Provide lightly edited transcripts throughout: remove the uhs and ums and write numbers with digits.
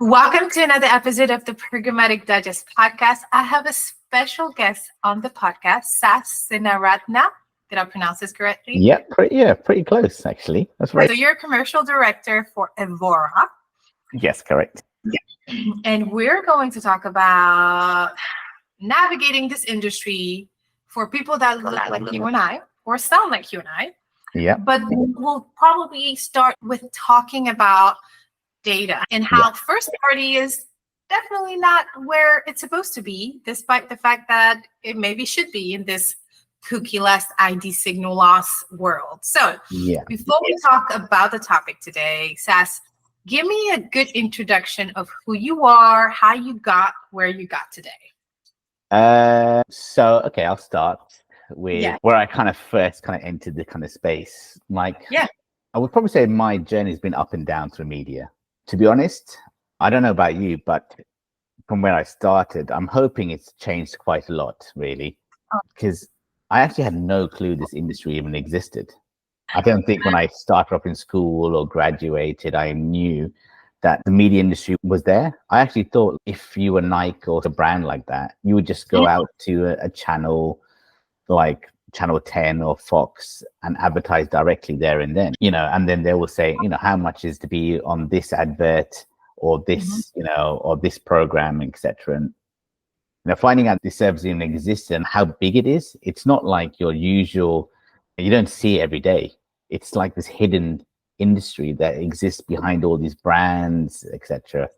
Welcome to another episode of the Programmatic Digest podcast. I have a special guest on the podcast, Senaratna. Did I pronounce this correctly? Yeah, pretty close actually. That's right. So you're a commercial director for Evora. Yes, correct. And we're going to talk about navigating this industry for people that look like you and I, or sound like you and I. Yeah. But we'll probably start with talking about data and how first party is definitely not where it's supposed to be, despite the fact that it maybe should be in this cookie-less ID signal loss world. So before we talk about the topic today, Sas, give me a good introduction of who you are, how you got where you got today. I'll start with where I kind of first entered the kind of space. I would probably say my journey has been up and down through media. To be honest, I don't know about you, but from where I started, I'm hoping it's changed quite a lot, really, because I actually had no clue this industry even existed. I don't think when I started off in school or graduated, I knew that the media industry was there. I actually thought if you were Nike or a brand like that, you would just go out to a channel like Channel 10 or Fox and advertise directly there and then, and then they will say, how much is to be on this advert or this, or this program, etc. And finding out this service even exists and how big it is, it's not like your usual, you don't see it every day. It's like this hidden industry that exists behind all these brands, etc.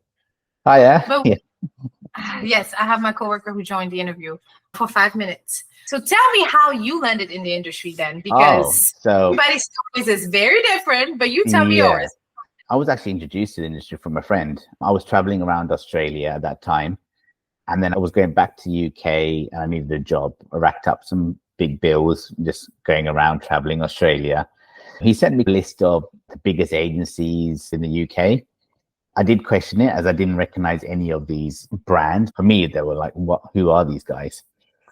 Yes, I have my coworker who joined the interview for 5 minutes. So tell me how you landed in the industry then, because everybody's stories is very different, but you tell me yours. I was actually introduced to the industry from a friend. I was traveling around Australia at that time, and then I was going back to UK and I needed a job. I racked up some big bills just going around traveling Australia. He sent me a list of the biggest agencies in the UK. I did question it as I didn't recognize any of these brands. For me, they were like, who are these guys?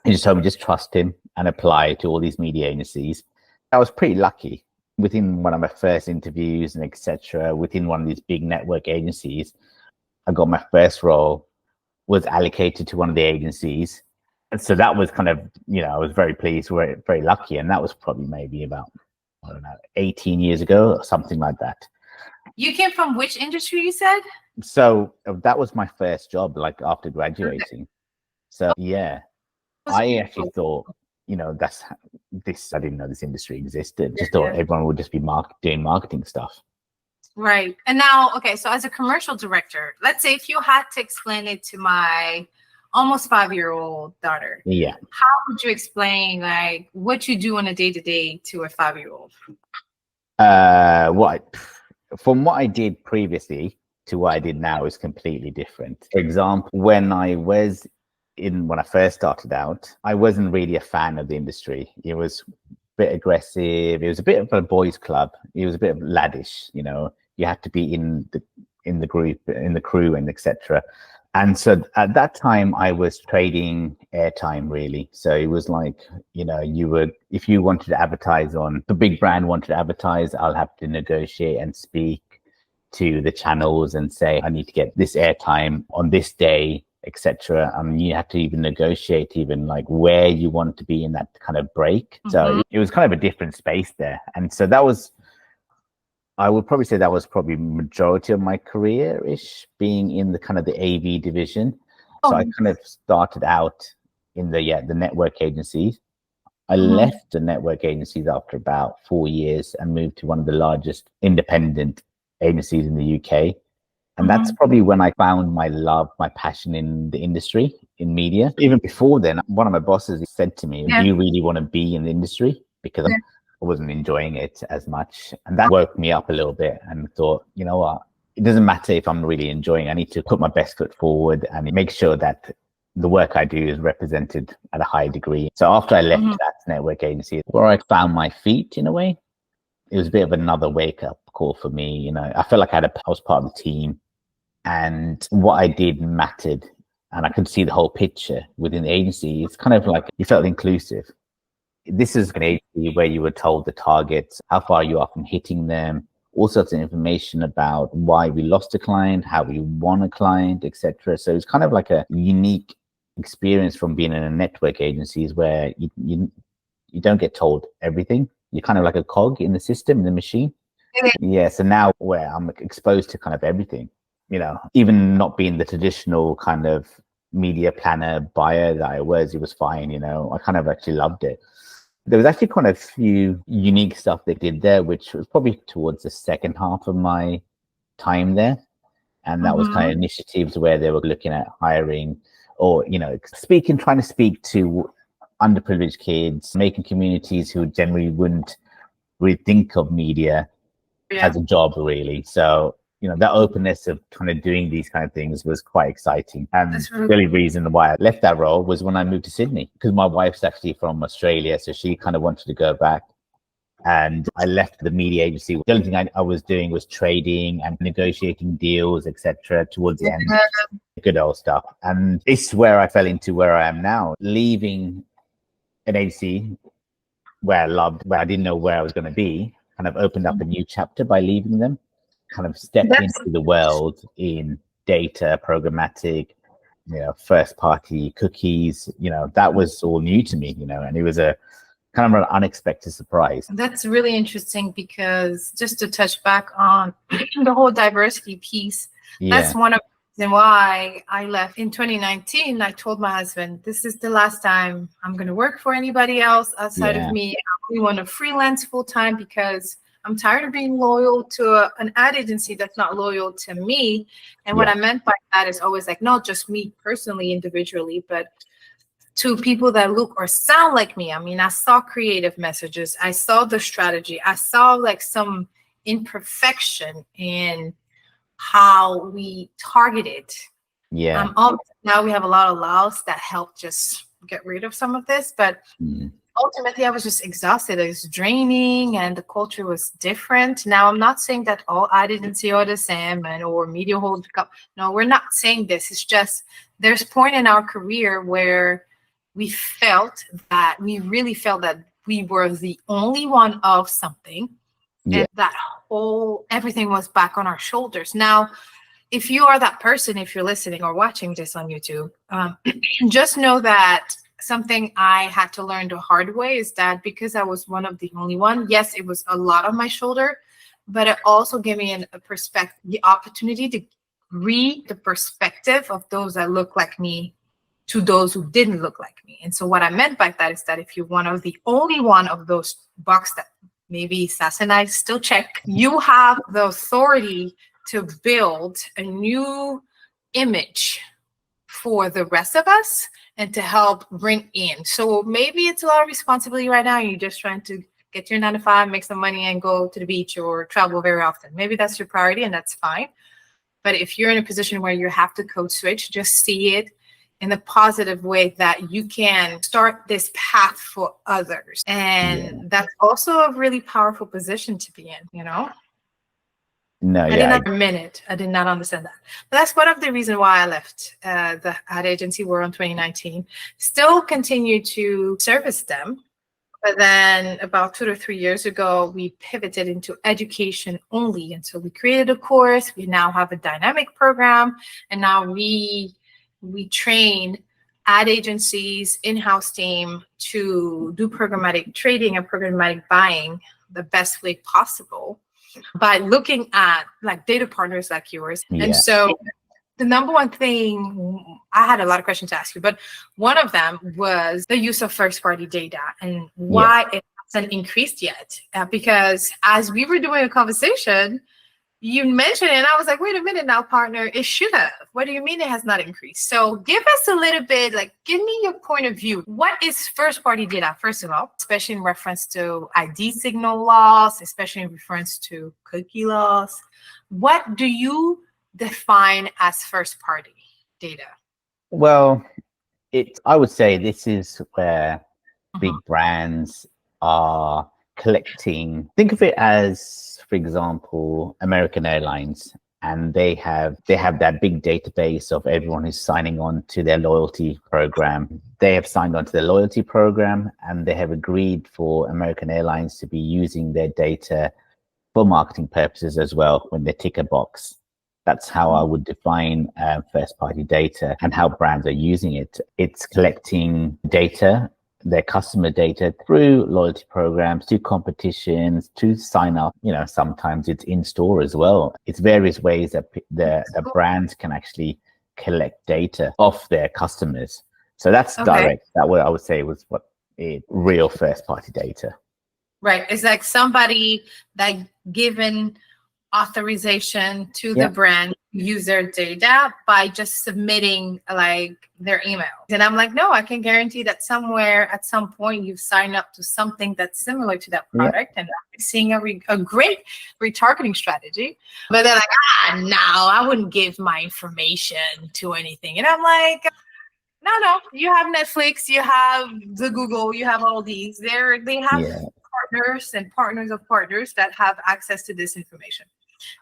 He just told me just trust him and apply to all these media agencies. I was pretty lucky. Within one of my first interviews and etc., within one of these big network agencies, I got my first role, was allocated to one of the agencies. And so that was kind of, I was very pleased, very lucky. And that was probably maybe about, 18 years ago or something like that. You came from which industry, you said? So that was my first job, after graduating. So I actually thought, I didn't know this industry existed. Just thought everyone would just be doing marketing stuff. Right. And now, so as a commercial director, let's say if you had to explain it to my almost 5-year-old daughter, how would you explain what you do on a day-to-day to a 5-year-old? From what I did previously to what I did now is completely different. For example, when I first started out, I wasn't really a fan of the industry. It was a bit aggressive. It was a bit of a boys' club. It was a bit of laddish. You had to be in the group, in the crew, and etc. And so at that time, I was trading airtime, really. So it was like, if you wanted to advertise on, the big brand wanted to advertise, I'll have to negotiate and speak to the channels and say, I need to get this airtime on this day, etc. You have to even negotiate where you want to be in that kind of break. So it was kind of a different space there. And so I would probably say that was probably majority of my career-ish, being in the kind of the AV division. So I kind of started out in the network agencies. I left the network agencies after about 4 years and moved to one of the largest independent agencies in the UK. And that's probably when I found my passion in the industry, in media. Even before then, one of my bosses said to me, do you really want to be in the industry? Because I wasn't enjoying it as much. And that woke me up a little bit and thought, you know what, it doesn't matter if I'm really enjoying it. I need to put my best foot forward and make sure that the work I do is represented at a high degree. So after I left that network agency, where I found my feet in a way, it was a bit of another wake up call for me. I felt like I was part of the team and what I did mattered. And I could see the whole picture within the agency. It's kind of like you felt inclusive. This is an agency where you were told the targets, how far you are from hitting them, all sorts of information about why we lost a client, how we won a client, etc. So it's kind of like a unique experience from being in a network agencies where you don't get told everything. You're kind of like a cog in the system, in the machine. Yeah. So now where I'm exposed to kind of everything, even not being the traditional kind of media planner buyer that I was, it was fine. I kind of actually loved it. There was actually quite a few unique stuff they did there, which was probably towards the second half of my time there. And that was kind of initiatives where they were looking at hiring or, trying to speak to underprivileged kids, making communities who generally wouldn't really think of media as a job, really. So, that openness of kind of doing these kind of things was quite exciting. And the only reason why I left that role was when I moved to Sydney, because my wife's actually from Australia. So she kind of wanted to go back. And I left the media agency. The only thing I was doing was trading and negotiating deals, etc. towards the end. Good old stuff. And it's where I fell into where I am now, leaving an agency where I loved, where I didn't know where I was going to be, kind of opened up a new chapter by leaving them, kind of stepped into the world in data, programmatic, first party cookies, that was all new to me, and it was a kind of an unexpected surprise. That's really interesting because just to touch back on the whole diversity piece, that's one of the reasons why I left in 2019. I told my husband, this is the last time I'm going to work for anybody else outside of me. We want to freelance full time because I'm tired of being loyal to an ad agency that's not loyal to me. And what I meant by that is always like, not just me personally, individually, but to people that look or sound like me. I mean, I saw creative messages. I saw the strategy. I saw like some imperfection in how we targeted. Now we have a lot of laws that help just get rid of some of this, but ultimately I was just exhausted. It was draining and the culture was different. Now I'm not saying that all ad agency are the same or media hold up. No, we're not saying this. It's just there's a point in our career where we really felt that we were the only one of something. And that everything was back on our shoulders. Now, if you are that person, if you're listening or watching this on YouTube, just know that something I had to learn the hard way is that because I was one of the only one, yes, it was a lot on my shoulder, but it also gave me the opportunity to read the perspective of those that look like me to those who didn't look like me. And so what I meant by that is that if you're one of the only one of those box that maybe Sas and I still check, you have the authority to build a new image for the rest of us and to help bring in. So maybe it's a lot of responsibility right now. You're just trying to get your 9 to 5, make some money and go to the beach or travel very often. Maybe that's your priority and that's fine. But if you're in a position where you have to code switch, just see it in a positive way that you can start this path for others. And that's also a really powerful position to be in, No, I did not understand that. But that's one of the reasons why I left the ad agency world in 2019. Still continue to service them. But then about 2 to 3 years ago, we pivoted into education only. And so we created a course. We now have a dynamic program. And now we train ad agencies, in-house team to do programmatic trading and programmatic buying the best way possible by looking at like data partners like yours. And so the number one thing, I had a lot of questions to ask you, but one of them was the use of first-party data and why it hasn't increased yet. Because as we were doing a conversation, you mentioned it, and I was like, wait a minute now, partner, it should have. What do you mean it has not increased? So give us a little bit, give me your point of view. What is first-party data, first of all, especially in reference to ID signal loss, especially in reference to cookie loss? What do you define as first-party data? Well, I would say this is where big brands are collecting. Think of it as, for example, American Airlines, and they have that big database of everyone who's signing on to their loyalty program. They have signed on to their loyalty program, and they have agreed for American Airlines to be using their data for marketing purposes as well when they tick a box. That's how I would define first-party data and how brands are using it. It's collecting data, their customer data, through loyalty programs, to competitions, to sign up. Sometimes it's in store as well. It's various ways that the brands can actually collect data of their customers. So that's direct. That what I would say was what real first-party data. Right. It's like somebody that given authorization to the brand use their data by just submitting like their email. And I'm like, no, I can guarantee that somewhere at some point you've signed up to something that's similar to that product, and I'm seeing a great retargeting strategy. But they're like, no, I wouldn't give my information to anything. And I'm like, no, you have Netflix, you have the Google, you have all these. They have partners and partners of partners that have access to this information.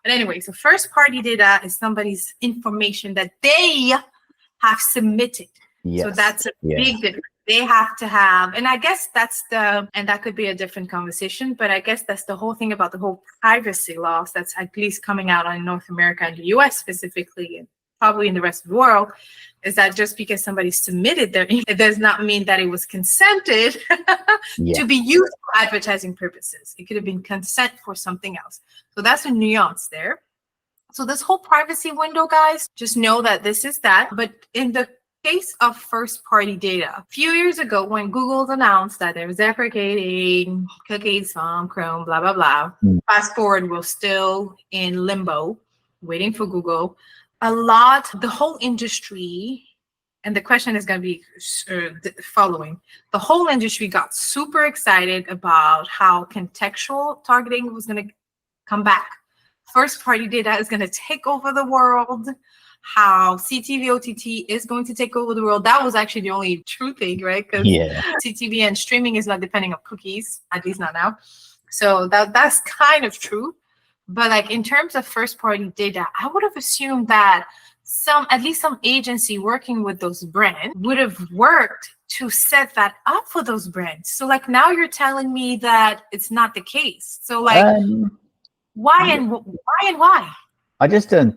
But anyway, so first party data is somebody's information that they have submitted. So that's a big difference. They have to have, and I guess and that could be a different conversation, but I guess that's the whole thing about the whole privacy laws that's at least coming out in North America and the US specifically, and probably in the rest of the world, is that just because somebody submitted it does not mean that it was consented to be used for advertising purposes. It could have been consent for something else. So that's a nuance there. So this whole privacy window, guys, just know that this is that. But in the case of first-party data, a few years ago when Google announced that they were deprecating cookies from Chrome, blah, blah, blah, fast forward, we're still in limbo, waiting for Google. The whole industry, and the question is going to be following. The whole industry got super excited about how contextual targeting was going to come back. First party data is going to take over the world. How CTV OTT is going to take over the world. That was actually the only true thing, right? Because CTV and streaming is not depending on cookies, at least not now. So that's kind of true. But like in terms of first party data, I would have assumed that at least some agency working with those brands would have worked to set that up for those brands. So like now you're telling me that it's not the case. So like why and why? I just don't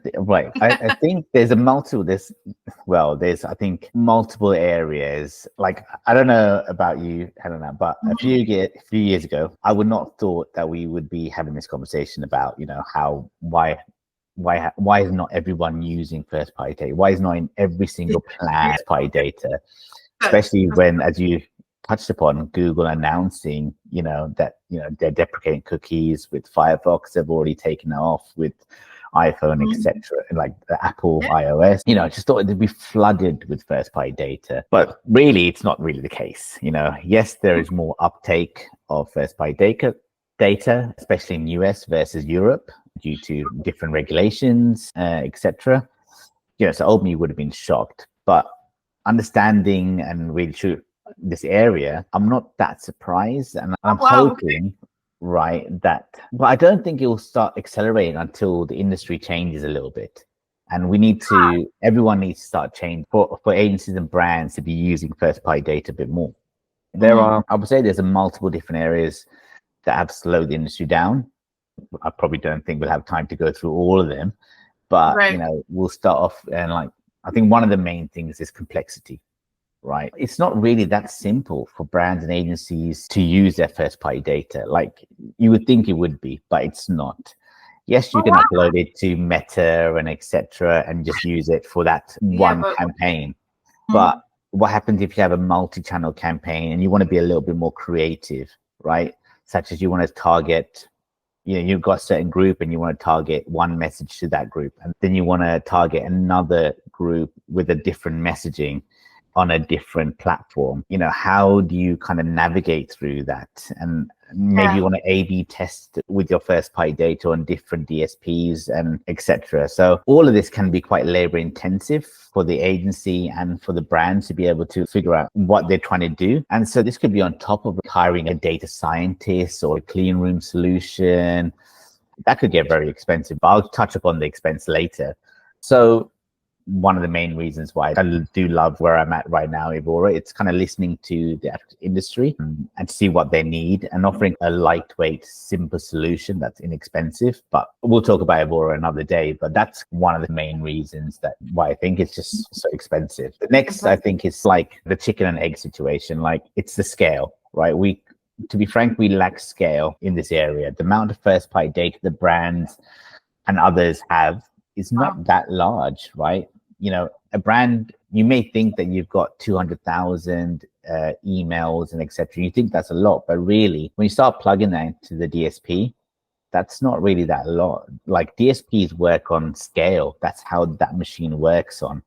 I think there's I think multiple areas. Like, I don't know about you, Helena, but a few years ago, I would not thought that we would be having this conversation about, why is not everyone using first party data? Why is not in every single plan first party data? Especially when, as you touched upon, Google announcing, that, they're deprecating cookies with Firefox. They've already taken it off with iPhone, etc., and like the Apple iOS. I just thought it'd be flooded with first party data, but really it's not really the case. Yes, there is more uptake of first party data, especially in US versus Europe due to different regulations, etc. So ultimately would have been shocked, but understanding and really true this area, I'm not that surprised, and I'm hoping but I don't think it will start accelerating until the industry changes a little bit. And everyone needs to start changing for agencies and brands to be using first party data a bit more. I would say there's multiple different areas that have slowed the industry down. I probably don't think we'll have time to go through all of them, but we'll start off, and I think one of the main things is complexity. Right. It's not really that simple for brands and agencies to use their first party data. Like you would think it would be, but it's not. Yes, you can upload it to Meta and etc. and just use it for that one campaign. But what happens if you have a multi-channel campaign and you want to be a little bit more creative, right? Such as you want to target, you've got a certain group and you want to target one message to that group. And then you want to target another group with a different messaging on a different platform. How do you kind of navigate through that? And maybe you want to A/B test with your first party data on different DSPs and etc. So all of this can be quite labor intensive for the agency and for the brand to be able to figure out what they're trying to do. And so this could be on top of hiring a data scientist or a clean room solution. That could get very expensive, but I'll touch upon the expense later. So one of the main reasons why I do love where I'm at right now, Evora. It's kind of listening to the industry and see what they need and offering a lightweight, simple solution that's inexpensive. But we'll talk about Evora another day, but that's one of the main reasons that why I think it's just so expensive. The next, I think, is like the chicken and egg situation. Like, it's the scale, right? To be frank, we lack scale in this area. The amount of first-party data the brands and others have is not that large, right? You know, a brand, you may think that you've got 200,000 emails and etc. You think that's a lot, but really, when you start plugging that into the DSP, that's not really that a lot. Like, DSPs work on scale. That's how that machine works on.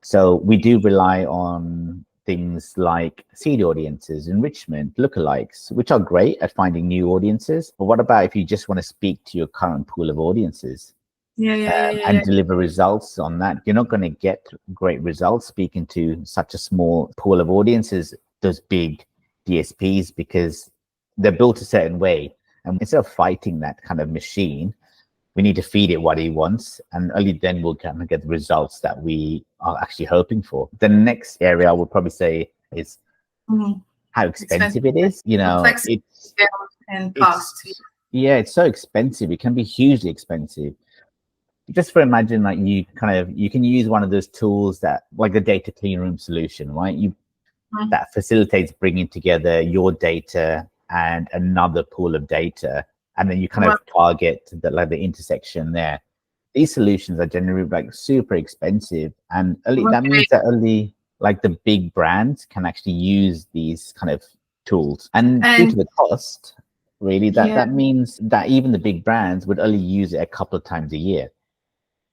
So we do rely on things like seed audiences, enrichment, lookalikes, which are great at finding new audiences. But what about if you just want to speak to your current pool of audiences? And deliver results on that? You're not going to get great results speaking to such a small pool of audiences, those big DSPs, because they're built a certain way. And instead of fighting that kind of machine, we need to feed it what he wants, and only then we'll kind of get the results that we are actually hoping for. The next area I would probably say is how expensive it is. You know, it's and cost. It's so expensive. It can be hugely expensive. Just for imagine, like, you can use one of those tools that, like the data clean room solution, right? That facilitates bringing together your data and another pool of data, and then you kind of target the intersection there. These solutions are generally like super expensive, and that means that only like the big brands can actually use these kind of tools. And due to the cost, really, that means that even the big brands would only use it a couple of times a year.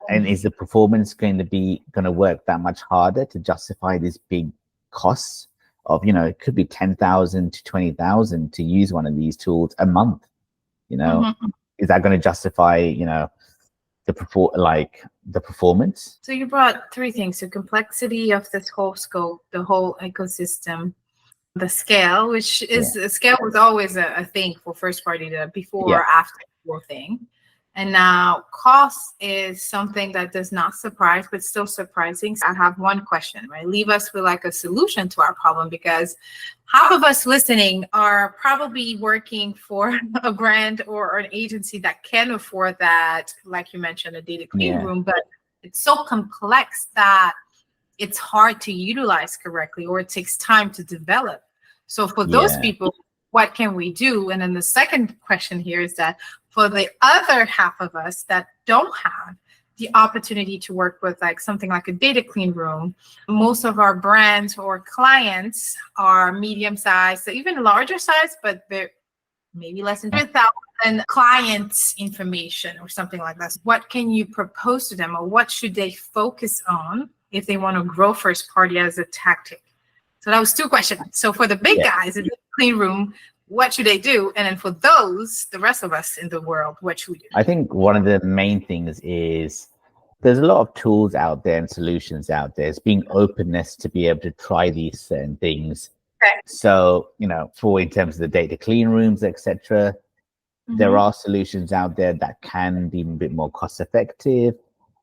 And is the performance going to work that much harder to justify these big costs of, you know, it could be 10,000 to 20,000 to use one of these tools a month? You know, is that going to justify, you know, the performance? So you brought three things: the complexity of this whole scope, the whole ecosystem, the scale, which is scale was always a thing for first party data before or after the whole thing. And now cost is something that does not surprise, but still surprising. So I have one question, right? Leave us with like a solution to our problem, because half of us listening are probably working for a brand or an agency that can afford that, like you mentioned, a data clean room, but it's so complex that it's hard to utilize correctly, or it takes time to develop. So for those people, what can we do? And then the second question here is that for the other half of us that don't have the opportunity to work with like something like a data clean room, most of our brands or clients are medium sized, even larger size, but they're maybe less than 100,000 clients information or something like that. What can you propose to them, or what should they focus on if they want to grow first party as a tactic? So that was two questions. So for the big guys in the clean room, what should they do? And then for those, the rest of us in the world, what should we do? I think one of the main things is there's a lot of tools out there and solutions out there. It's being openness to be able to try these certain things. So, you know, in terms of the data clean rooms, etc., there are solutions out there that can be a bit more cost effective.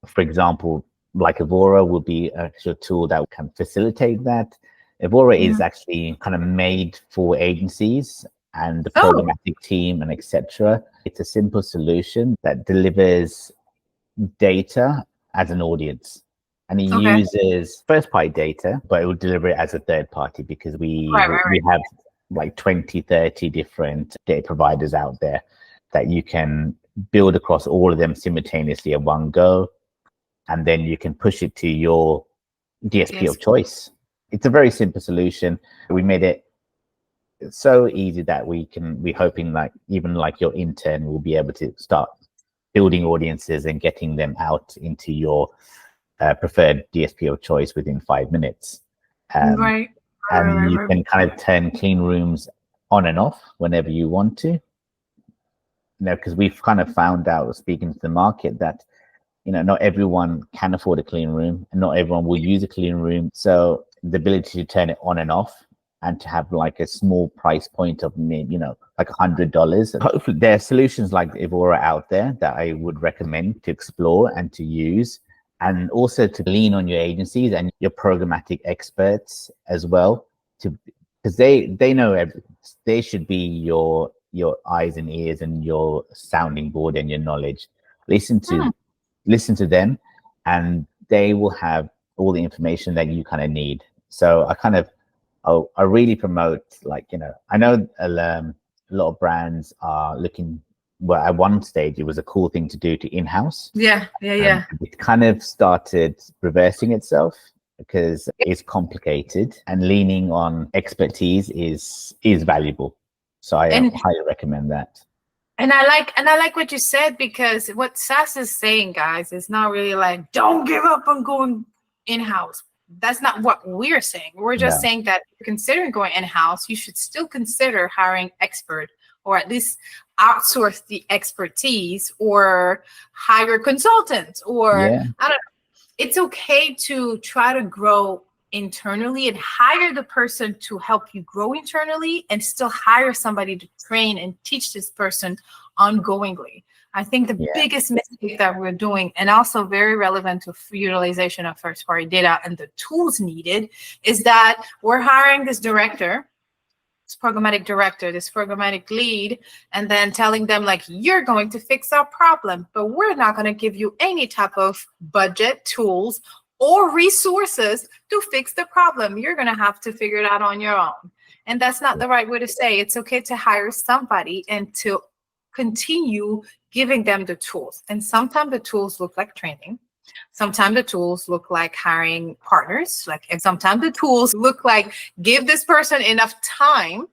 For example, like Evora will be an actual tool that can facilitate that. Evora is actually kind of made for agencies and the programmatic team and etc. It's a simple solution that delivers data as an audience, and it uses first party data, but it will deliver it as a third party, because we have like 20-30 different data providers out there that you can build across all of them simultaneously at one go, and then you can push it to your DSP of choice. It's a very simple solution. We made it so easy that we're hoping like even like your intern will be able to start building audiences and getting them out into your preferred DSP of choice within 5 minutes. And you can kind of turn clean rooms on and off whenever you want to. You know, because we've kind of found out, speaking to the market, that, you know, not everyone can afford a clean room, and not everyone will use a clean room. So the ability to turn it on and off, and to have like a small price point of, you know, like $100. Hopefully there are solutions like Evora out there that I would recommend to explore and to use. and also to lean on your agencies and your programmatic experts as well, to because they know they should be your eyes and ears and your sounding board and your knowledge. Listen to them, and they will have all the information that you kind of need. So I really promote, like, I know a lot of brands are looking, well, at one stage it was a cool thing to do to in-house. Yeah. It kind of started reversing itself because it's complicated, and leaning on expertise is valuable. So I highly recommend that. And I like what you said, because what SAS is saying, guys, is not really like, don't give up on going in-house. That's not what we're saying. We're just saying that if you're considering going in-house, you should still consider hiring expert, or at least outsource the expertise, or hire consultants, or I don't know. It's okay to try to grow internally and hire the person to help you grow internally, and still hire somebody to train and teach this person ongoingly. I think the biggest mistake that we're doing, and also very relevant to utilization of first-party data and the tools needed, is that we're hiring this director, this programmatic director, this programmatic lead, and then telling them, like, you're going to fix our problem, but we're not going to give you any type of budget, tools, or resources to fix the problem. You're going to have to figure it out on your own. And that's not the right way to say. It's okay to hire somebody and to continue giving them the tools. And sometimes the tools look like training. Sometimes the tools look like hiring partners. And sometimes the tools look like, give this person enough time,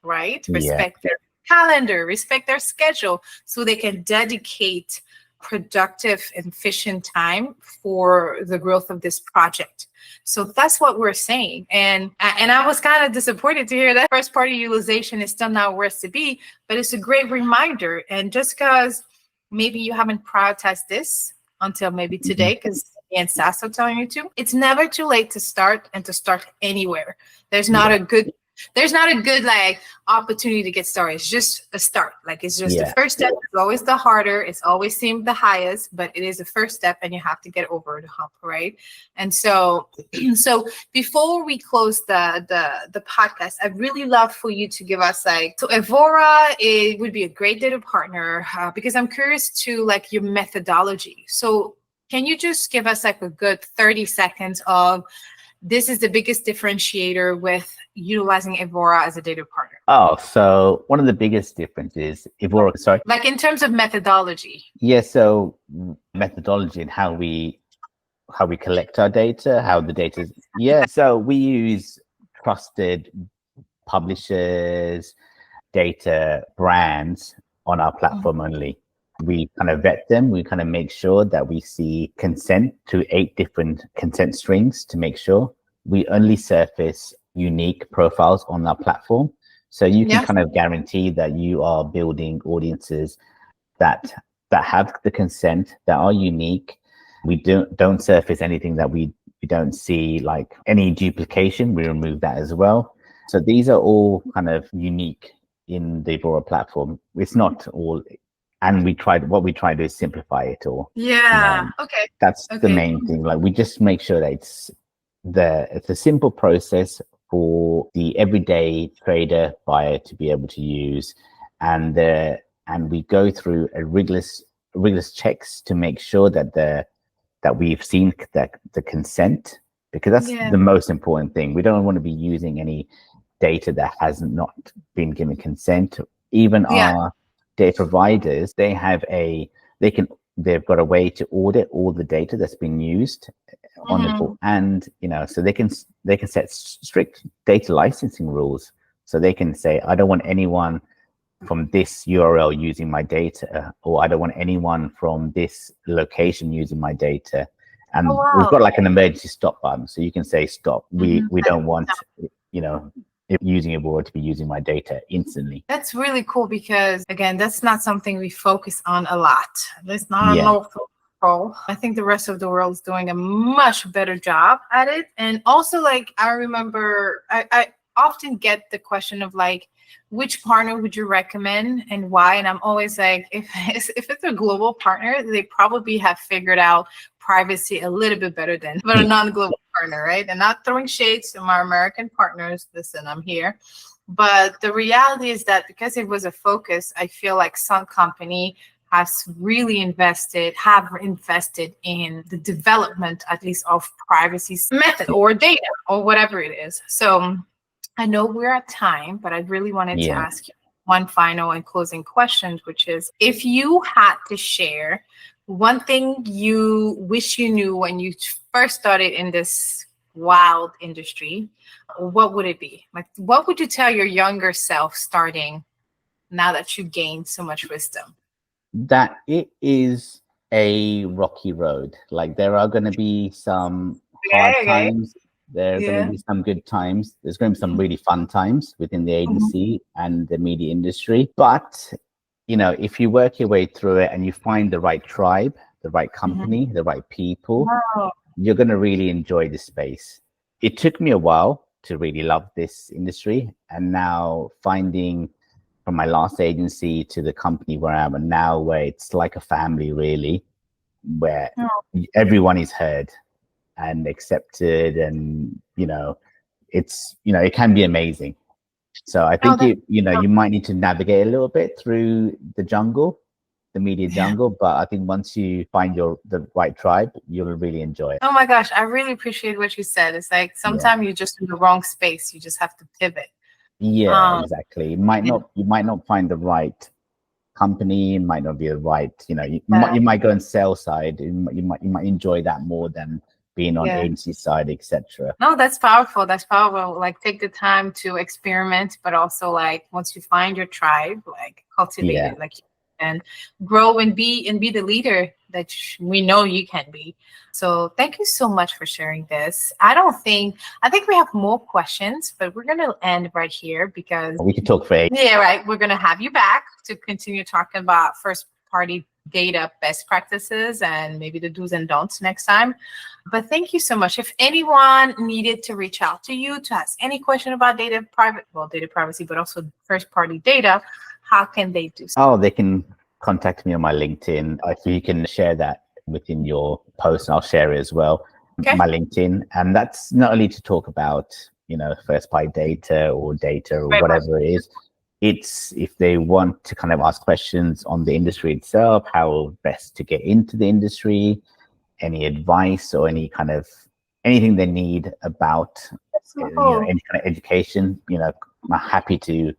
right? Respect their calendar, respect their schedule, so they can dedicate productive and efficient time for the growth of this project. So that's what we're saying. And I was kind of disappointed to hear that first party utilization is still not where it's to be, but it's a great reminder. And just because maybe you haven't prioritized this until maybe today, because me and SAS are telling you to, it's never too late to start, and to start anywhere. There's not a good like opportunity to get started. It's just a start. Like, it's just the first step. It's always the harder. It's always seemed the highest, but it is the first step, and you have to get over the hump, right? And so before we close the podcast, I'd really love for you to give us, like, so Evora, it would be a great data partner, because I'm curious to, like, your methodology. So can you just give us, like, a good 30 seconds of, this is the biggest differentiator with utilizing Evora as a data partner? Oh, so one of the biggest differences, Evora, sorry? Like, in terms of methodology. Yeah, so methodology and how we collect our data, how the data is, so we use trusted publishers, data brands on our platform only. We kind of vet them. We kind of make sure that we see consent to 8 different consent strings to make sure we only surface unique profiles on our platform. So you can kind of guarantee that you are building audiences that have the consent, that are unique. We don't surface anything that we don't see, like any duplication. We remove that as well. So these are all kind of unique in the Evora platform. It's not all. And what we try to do is simplify it all. Okay. That's the main thing. Like, we just make sure that it's a simple process for the everyday trader buyer to be able to use, and we go through a rigorous checks to make sure that we've seen the consent, because that's the most important thing. We don't want to be using any data that has not been given consent. Even our data providers, they've got a way to audit all the data that's been used on the board, and so they can set strict data licensing rules. So they can say, I don't want anyone from this URL using my data, or I don't want anyone from this location using my data. And we've got like an emergency stop button, so you can say stop. We don't want using Evora to be using my data instantly. That's really cool, because again, that's not something we focus on a lot. It's not a local control. I think the rest of the world is doing a much better job at it. And also, like, I remember I often get the question of, like, which partner would you recommend and why? And I'm always like, if it's a global partner, they probably have figured out privacy a little bit better than but a non-global partner, right? And not throwing shades to my American partners. Listen, I'm here. But the reality is that because it was a focus, I feel like some company have invested in the development, at least of privacy method or data or whatever it is. So I know we're at time, but I really wanted to ask you one final and closing question, which is, if you had to share one thing you wish you knew when you first started in this wild industry, what would it be? Like, what would you tell your younger self starting now that you've gained so much wisdom? That it is a rocky road. Like, there are going to be some hard times. There are going to be some good times. There's going to be some really fun times within the agency and the media industry. But, you know, if you work your way through it and you find the right tribe, the right company, the right people, you're going to really enjoy the space. It took me a while to really love this industry. And now finding from my last agency to the company where I am and now, where it's like a family, really, where everyone is heard and accepted, and it can be amazing. So I think you might need to navigate a little bit through the jungle, the media jungle, but I think once you find the right tribe, you'll really enjoy it. Oh my gosh, I really appreciate what you said. It's like sometimes you're just in the wrong space. You just have to pivot. Yeah, exactly. You might not find the right company. It might not be the right, you might go on sales side. You might enjoy that more than being on agency side, etc. No, that's powerful. That's powerful. Like, take the time to experiment, but also, like, once you find your tribe, like, cultivate it, like, and grow and be the leader that we know you can be. So thank you so much for sharing this. I think we have more questions, but we're going to end right here because we can talk for ages. Yeah, right. We're going to have you back to continue talking about first party data best practices and maybe the do's and don'ts next time. But thank you so much. If anyone needed to reach out to you to ask any question about data privacy, but also first party data, how can they do so? Oh, they can contact me on my LinkedIn. If you can share that within your post, and I'll share it as well. Okay. My LinkedIn. And that's not only to talk about, first party data or whatever it is. It's if they want to kind of ask questions on the industry itself, how best to get into the industry, any advice or any kind of anything they need about any kind of education, I'm happy to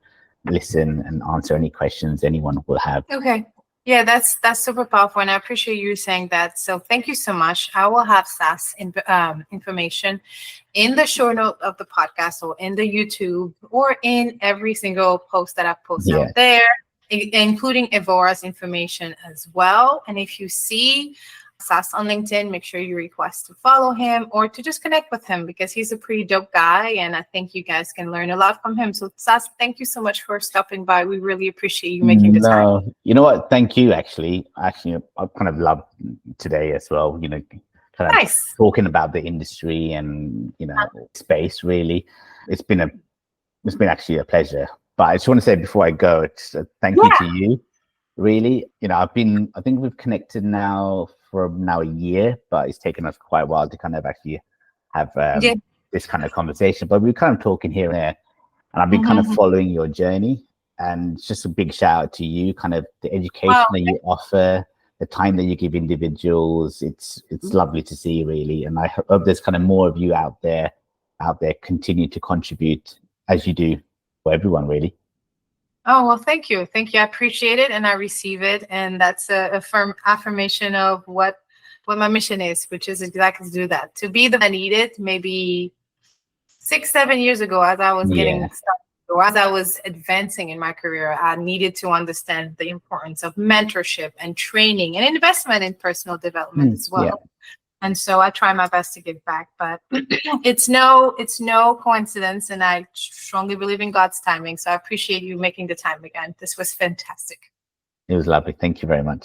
listen and answer any questions anyone will have. Okay. Yeah, that's super powerful, and I appreciate you saying that. So thank you so much. I will have SAS information in the show note of the podcast, or in the YouTube, or in every single post that I post out there, including Evora's information as well. And if you see SAS on LinkedIn, make sure you request to follow him or to just connect with him, because he's a pretty dope guy, and I think you guys can learn a lot from him. So SAS, thank you so much for stopping by. We really appreciate you making the time. You know what? Thank you. Actually, I kind of loved today as well. Kind of talking about the industry and space. Really, it's been actually a pleasure. But I just want to say before I go, thank you to you. Really, I think we've connected now for a year, but it's taken us quite a while to kind of actually have this kind of conversation. But we're kind of talking here and there, and I've been kind of following your journey. And it's just a big shout out to you, kind of the education that you offer, the time that you give individuals. It's lovely to see, really. And I hope there's kind of more of you out there continue to contribute as you do for everyone, really. Oh, well, thank you. Thank you. I appreciate it, and I receive it. And that's a firm affirmation of what my mission is, which is exactly to do that, to be the needed maybe 6-7 years ago, as I was getting started, or as I was advancing in my career. I needed to understand the importance of mentorship and training and investment in personal development as well. Yeah. And so I try my best to give back, but it's no coincidence, and I strongly believe in God's timing. So I appreciate you making the time again. This was fantastic. It was lovely. Thank you very much.